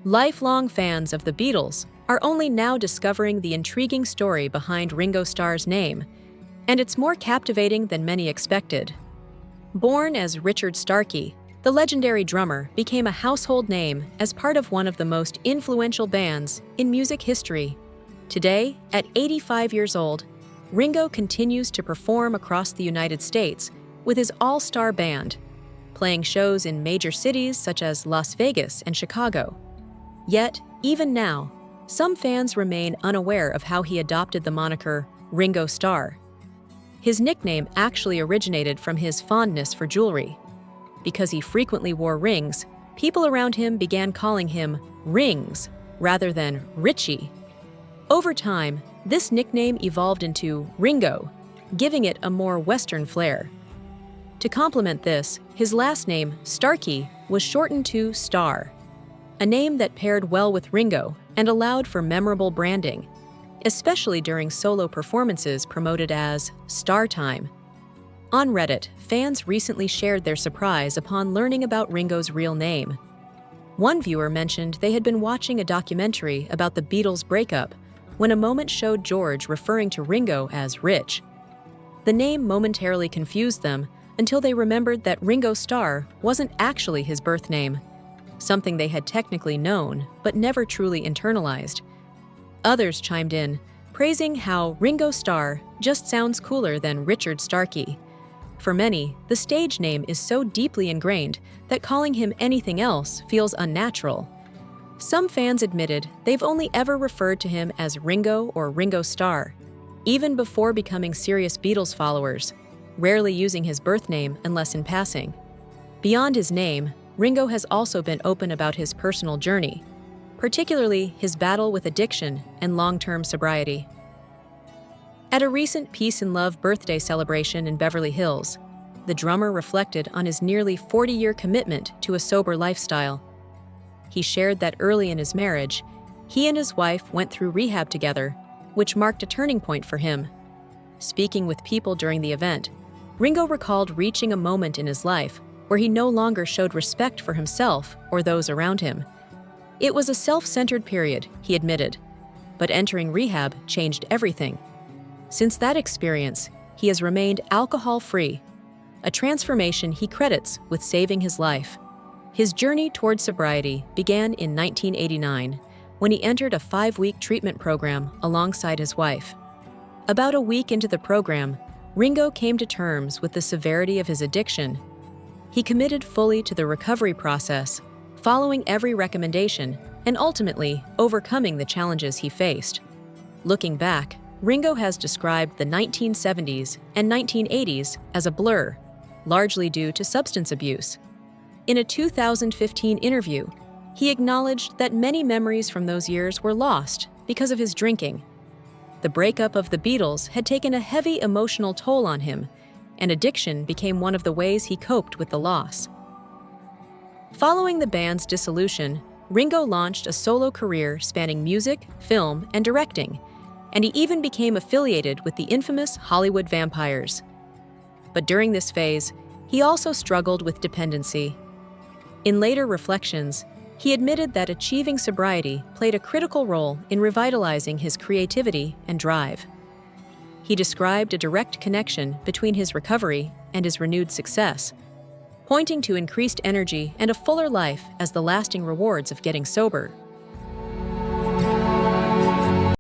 Lifelong fans of the Beatles are only now discovering the intriguing story behind Ringo Starr's name, and it's more captivating than many expected. Born as Richard Starkey, the legendary drummer became a household name as part of one of the most influential bands in music history. Today, at 85 years old, Ringo continues to perform across the United States with his all-star band, playing shows in major cities such as Las Vegas and Chicago. Yet, even now, some fans remain unaware of how he adopted the moniker Ringo Starr. His nickname actually originated from his fondness for jewelry. Because he frequently wore rings, people around him began calling him Rings rather than Richie. Over time, this nickname evolved into Ringo, giving it a more Western flair. To complement this, his last name, Starkey, was shortened to Starr, a name that paired well with Ringo and allowed for memorable branding, especially during solo performances promoted as Star Time. On Reddit, fans recently shared their surprise upon learning about Ringo's real name. One viewer mentioned they had been watching a documentary about the Beatles' breakup when a moment showed George referring to Ringo as Rich. The name momentarily confused them until they remembered that Ringo Starr wasn't actually his birth name, something they had technically known but never truly internalized. Others chimed in, praising how Ringo Starr just sounds cooler than Richard Starkey. For many, the stage name is so deeply ingrained that calling him anything else feels unnatural. Some fans admitted they've only ever referred to him as Ringo or Ringo Starr, even before becoming serious Beatles followers, rarely using his birth name unless in passing. Beyond his name, Ringo has also been open about his personal journey, particularly his battle with addiction and long-term sobriety. At a recent Peace and Love birthday celebration in Beverly Hills, the drummer reflected on his nearly 40-year commitment to a sober lifestyle. He shared that early in his marriage, he and his wife went through rehab together, which marked a turning point for him. Speaking with people during the event, Ringo recalled reaching a moment in his life where he no longer showed respect for himself or those around him. It was a self-centered period, he admitted, but entering rehab changed everything. Since that experience, he has remained alcohol-free, a transformation he credits with saving his life. His journey toward sobriety began in 1989 when he entered a 5-week treatment program alongside his wife. About a week into the program, Ringo came to terms with the severity of his addiction. He committed fully to the recovery process, following every recommendation and ultimately overcoming the challenges he faced. Looking back, Ringo has described the 1970s and 1980s as a blur, largely due to substance abuse. In a 2015 interview, he acknowledged that many memories from those years were lost because of his drinking. The breakup of the Beatles had taken a heavy emotional toll on him, and addiction became one of the ways he coped with the loss. Following the band's dissolution, Ringo launched a solo career spanning music, film, and directing, and he even became affiliated with the infamous Hollywood Vampires. But during this phase, he also struggled with dependency. In later reflections, he admitted that achieving sobriety played a critical role in revitalizing his creativity and drive. He described a direct connection between his recovery and his renewed success, pointing to increased energy and a fuller life as the lasting rewards of getting sober.